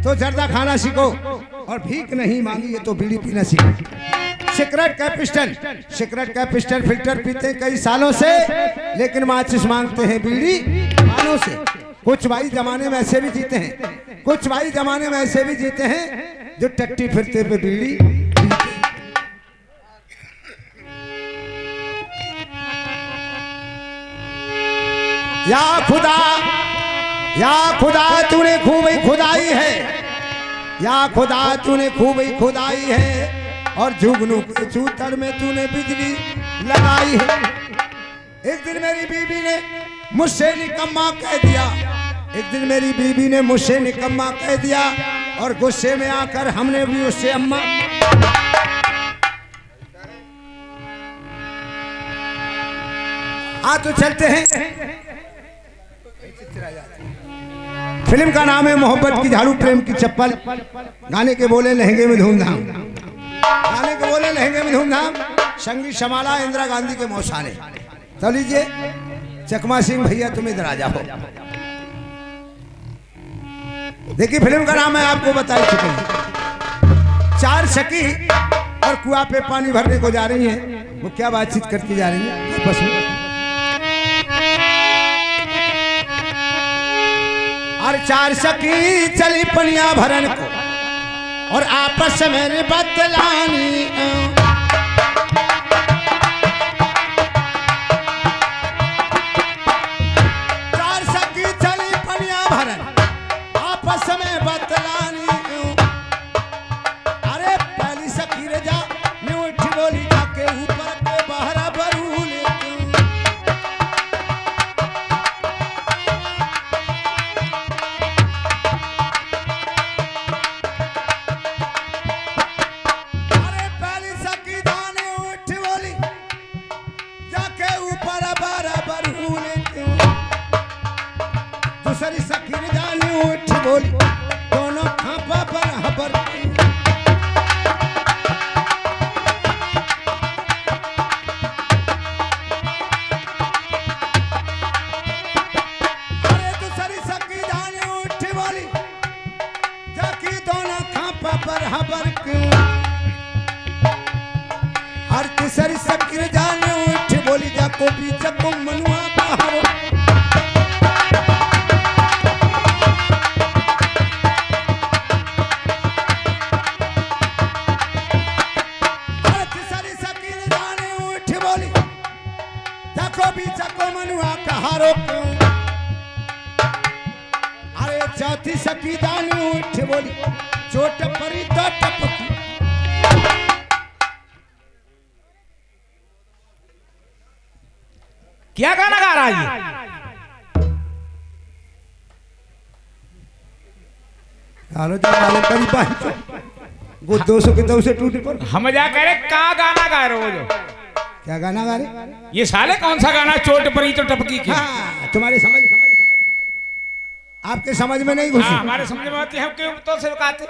तो जर्दा खाना सीखो और भीख नहीं मांगी है तो बीड़ी पीना सीखो। सिगरेट कैपिस्टल फिल्टर पीते हैं कई सालों से, लेकिन माचिस मांगते हैं बीड़ी सालों से। कुछ भाई जमाने में ऐसे भी जीते हैं, कुछ भाई जमाने में ऐसे भी जीते हैं जो टट्टी फिरते पे बीड़ी पीते। या खुदा तूने खूब ही खुदाई है, या खुदा तूने खूब ही खुदाई है, और जुगनू के चूतर में तूने बिजली लगाई है। एक दिन मेरी बीबी ने मुझसे निकम्मा कह दिया, एक दिन मेरी बीबी ने मुझसे निकम्मा कह दिया, और गुस्से में आकर हमने भी उससे अम्मा। तो चलते हैं। फिल्म का नाम है मोहब्बत की झाड़ू प्रेम की चप्पल। गाने के बोले लहंगे में धूमधाम, गाने के बोले लहंगे में धूमधाम। संगीत संभाला इंदिरा गांधी के मौसा ने। तो लीजिए चकमा सिंह भैया तुम इधर आ जाओ। देखिए फिल्म का नाम है, आपको बता चुके हैं। 4 सखी और कुआं पे पानी भरने को जा रही हैं। वो क्या बातचीत करती जा रही है आपस में। और 4 सखी चली पनिया भरन को, और आपस में बतलानी। 4 सखी चली पनिया भरन, आपस में बतलानी। अरे पहली सखी रे जा न्यूठ बोली, जाके ऊपर के बाहर बरूले। दूसरी सखी ने जानी उठ बोली, दोनों खापा पर हबर। अरे दूसरी सखी जानी उठ बोली, जाकी दोनों खापा पर हबर क्यों। हर तीसरी सखी ने जानी उठ बोली, जाको बीच को मनुआ कहावो। अरे चौथी सखी जानी उठ बोली, चोट परी तो टपकी। क्या गाना गा रहा है? गुद्दों से कितों से टूटे पर हम जा करे कहाँ गाना गा रहे हो? क्या गाना गा रहे? ये साले कौन सा गाना? चोट परी तो टपकी की। हाँ, तुम्हारी समझ आपके समझ में नहीं घुसी। हमारे समझ में आती है, हम क्यों तो से कहते।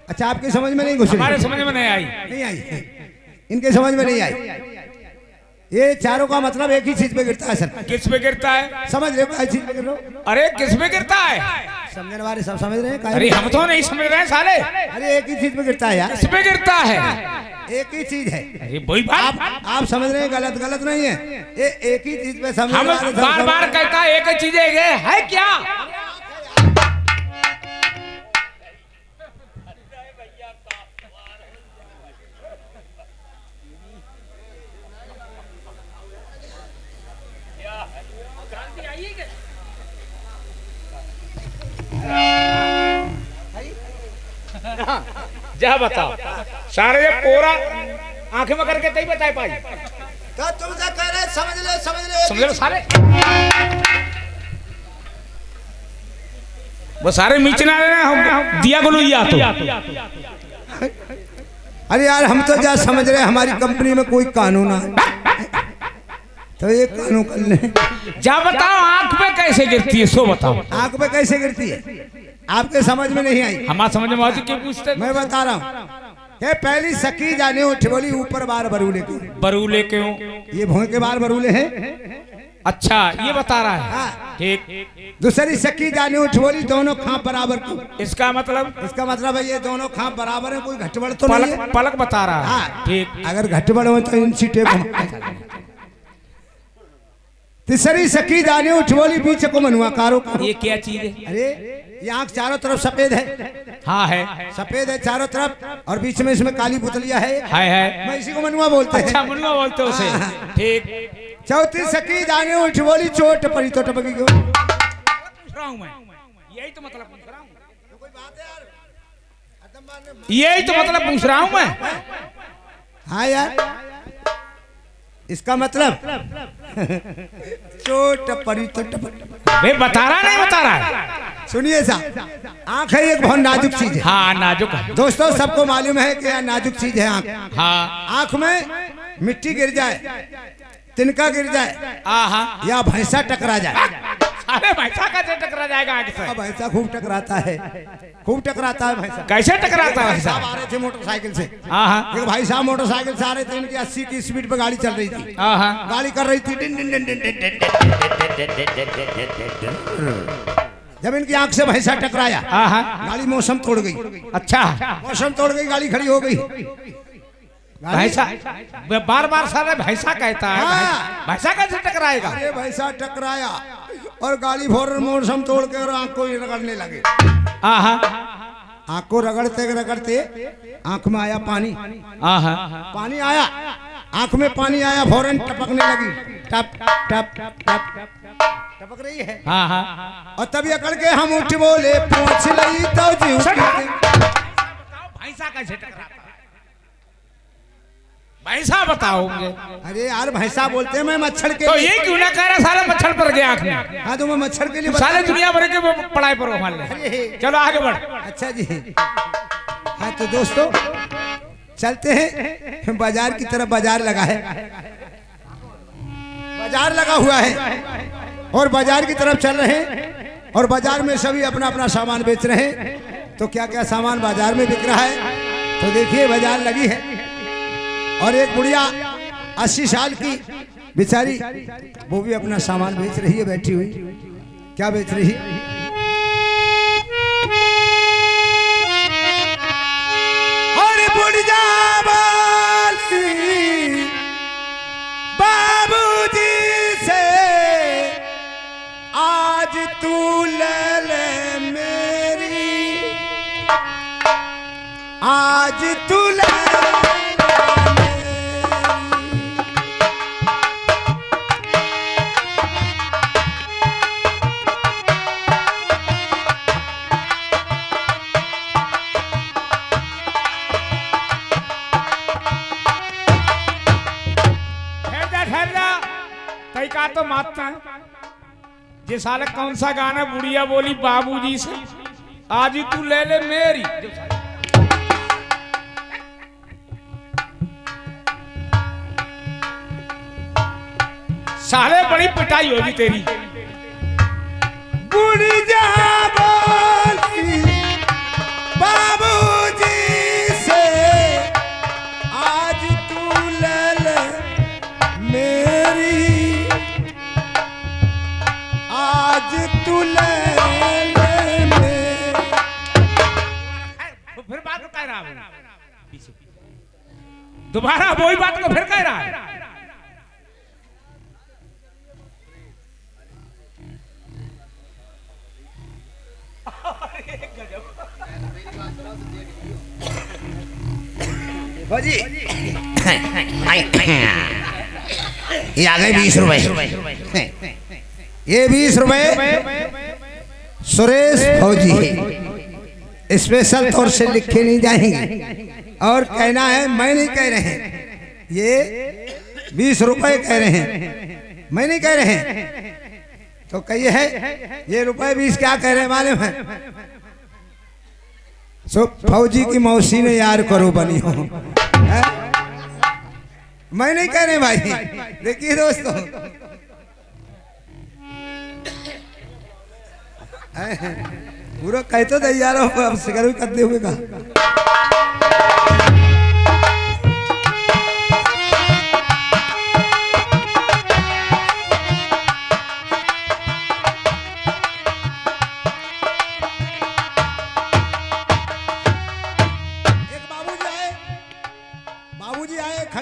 अच्छा आपके समझ में नहीं घुसी? हमारे समझ में नहीं आई। नहीं आई, इनके समझ में नहीं आई। ये चारों का मतलब एक ही चीज पे गिरता है सर। किस पे गिरता है? समझ रहे हो? चीज पे गिर रहे हो? अरे किस पे गिरता है? समझने वाले सब समझ रहे हैं। अरे हम तो नहीं समझ रहे हैं साले। अरे एक ही चीज पे गिरता है यार। किस पे गिरता है? एक ही चीज है। अरे वही बात आप समझ रहे हैं, गलत नहीं है। ये एक ही चीज पे समझ। हम बार कहता है एक ही चीज है क्या? जा बताओ सारे पूरा आंखें में करके तई बताए पाई। तो तुम क्या कह रहे? समझ ले सारे वो सारे मीचना हम दिया गुलू या तो। अरे यार हम तो जा समझ रहे हमारी कंपनी में कोई कानून है तो ये कानून कर ले। जा बताओ आंख पे कैसे गिरती है? सो बताओ आंख पे कैसे गिरती है? आपके समझ में नहीं आई? हमारे समझ में आती क्यों पूछते? मैं बता रहा हूँ। पहली सखी जाने उठ बोली ऊपर बार बरूले क्यों? बरूले क्यों? ये भों के बार बरूले हैं। अच्छा ये बता रहा है। हाँ। ठीक। दूसरी सकी जाने उठ बोली दोनों खाप बराबर की। इसका मतलब है ये दोनों खाप बराबर है, कोई घटबड़ तो नहीं है। पलक बता रहा है। हाँ। ठीक। अगर घटबड़ हो तो इन सीटे तीसरी सकी जाने उठ बोली बीच को मनुआ कारो। ये क्या चीज है? अरे ये आंख चारों तरफ सफेद है। हाँ है। सफेद है चारों तरफ और बीच में इसमें काली पुतलिया है। मैं इसी को मनुआ बोलते हैं। अच्छा मनुआ बोलते हो उसे। ठीक। चौथी सकी जाने उठ बोली चोट पड़ी तो टपकी क्यों? पूछ रहा हूं मैं, यही तो मतलब पूछ रहा हूं। कोई बात है यार, यही तो मतलब पूछ रहा हूं मैं। हाँ यार, इसका मतलब चोट पड़ी तो वे बता रहा नहीं बता रहा है। सुनिए साहब, आंख है एक बहुत नाजुक चीज है। हाँ नाजुक है दोस्तों, सबको मालूम है कि यह नाजुक चीज है आंख। हाँ। आंख में मिट्टी गिर जाए, तिनका गिर जाए, या भैंसा टकरा जाए। अरे भैंसा कैसे टकरा जाएगा आगे से? भैंसा खूब टकराता है, खूब टकराता है भैंसा। कैसे टकराता है भैंसा? आ रहे थे मोटरसाइकिल से। एक भाई साहब मोटरसाइकिल से आ रहे थे, इनकी 80 की स्पीड पे गाड़ी चल रही थी। गाड़ी कर रही थी डिन डिन डिन डिन डिन डिन। जब इनकी आंख से भैंसा टकराया, गाड़ी मौसम तोड़ गई। अच्छा मौसम तोड़ गई, गाड़ी खड़ी हो गई। भैंसा बार बार सारे भैंसा कहता है। हाँ। भैंसा कैसे टकराएगा? अरे भैंसा टकराया और गाड़ी फौरन मौसम तोड़ के और आंख को रगड़ने लगे। आंख को रगड़ते रगड़ते आंख में आया पानी। पानी आया, आंख में पानी आया, फौरन टपकने लगी। टप टप टप टप टपक रही है। और तभी अकड़ के हम उठ बोले पूछ लई तो जीव। भैंसा कैसे टकराता है? भैंसा बताओगे? अरे यार भैंसा बोलते हैं, मैं मच्छर के तो ये क्यों ना कह रहा सारा मच्छर पर गया आंख में? हाँ तो मैं मच्छर के लिए सारे दुनिया भर के पढ़ाई पर मान ले। चलो आगे बढ़। अच्छा जी। हाँ तो दोस्तों चलते हैं बाजार की तरफ। बाजार लगा है, बाजार लगा हुआ है और बाजार की तरफ चल रहे हैं और बाजार में सभी अपना अपना सामान बेच रहे हैं। तो क्या क्या सामान बाजार में बिक रहा है तो देखिए। बाजार लगी है और एक बुढ़िया 80 साल की बेचारी, वो भी अपना सामान बेच रही है बैठी हुई। क्या बेच रही है? और बुढ़िया बोली बाबूजी से आज तू ले ले मेरी, आज तू ले का तो मारता है। ये साले कौन सा गाना बुढ़िया बोली बाबूजी से आज तू ले ले मेरी। साले बड़ी पिटाई होगी तेरी। बुढ़िया बोली बाबूजी से आज तू ले ले मेरी, आज तू ले ले मेरी। फिर बात को कह रहा है, दोबारा वही बात को फिर कह रहा है। जी ये आ गए 20 रुपए। ये 20 रुपए सुरेश फौजी स्पेशल तौर से लिखे नहीं जाएंगे और कहना है मैं नहीं कह रहे हैं, ये 20 रुपए कह रहे हैं, मैं नहीं कह रहे हैं। तो कहिए है ये रुपए 20 क्या कह रहे हैं मालूम है? सो फौजी की मौसी ने यार करो बनी हो। मैं नहीं कह रहे भाई। देखिए दोस्तों पूरा कह तो तैयार हो, अब सिगर भी करते हुए कहा।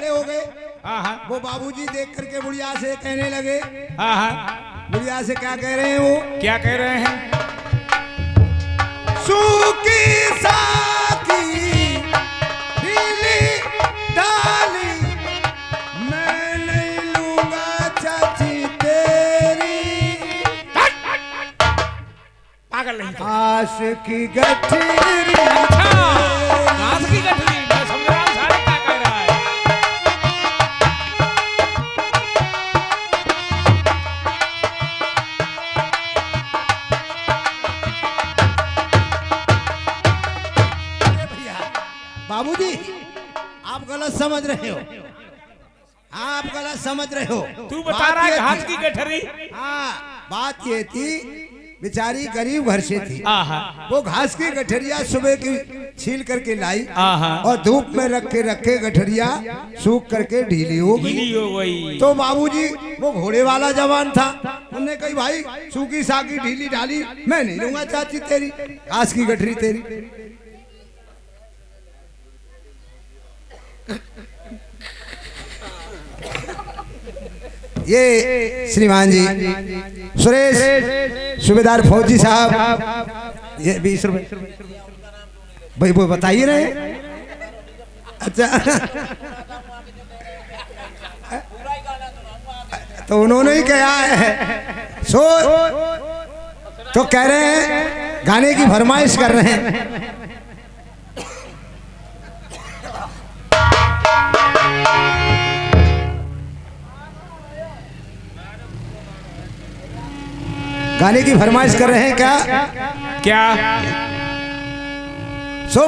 खड़े हो गए। हाँ हाँ वो बाबूजी देख करके बुढ़िया से कहने लगे, हाँ हाँ बुढ़िया से क्या कह रहे हैं वो? क्या कह रहे हैं? सूखी साकी ढीली डाली मैं नहीं लूंगा चाची तेरी, पागल नहीं तो। आश की गठरी। अच्छा घास की गठरी, मैं समझ रहा हूँ सारे क्या कह रहा है। बाबूजी आप गलत समझ रहे हो, आप गलत समझ रहे हो। तू बता रहा है घास की गठरी? हाँ बात ये थी, बेचारी गरीब घर से थी। आहा वो घास की गठरिया सुबह की छील करके लाई आहा और धूप में रखे गठरिया सूख करके ढीली हो गई। ढीली हो गई। तो बाबूजी वो घोड़े वाला जवान था, उन्होंने कही भाई सूखी साकी ढीली डाली मैं नहीं लूंगा चाची तेरी, घास की गठरी तेरी। ये श्रीमान जी सुरेश सूबेदार फौजी साहब, ये 20 रुपए भाई वो बताइए रहे। अच्छा तो उन्होंने ही कहा है। सो तो कह रहे हैं गाने की फरमाइश कर रहे हैं। गाने की फरमाइश कर रहे हैं क्या? क्या? सो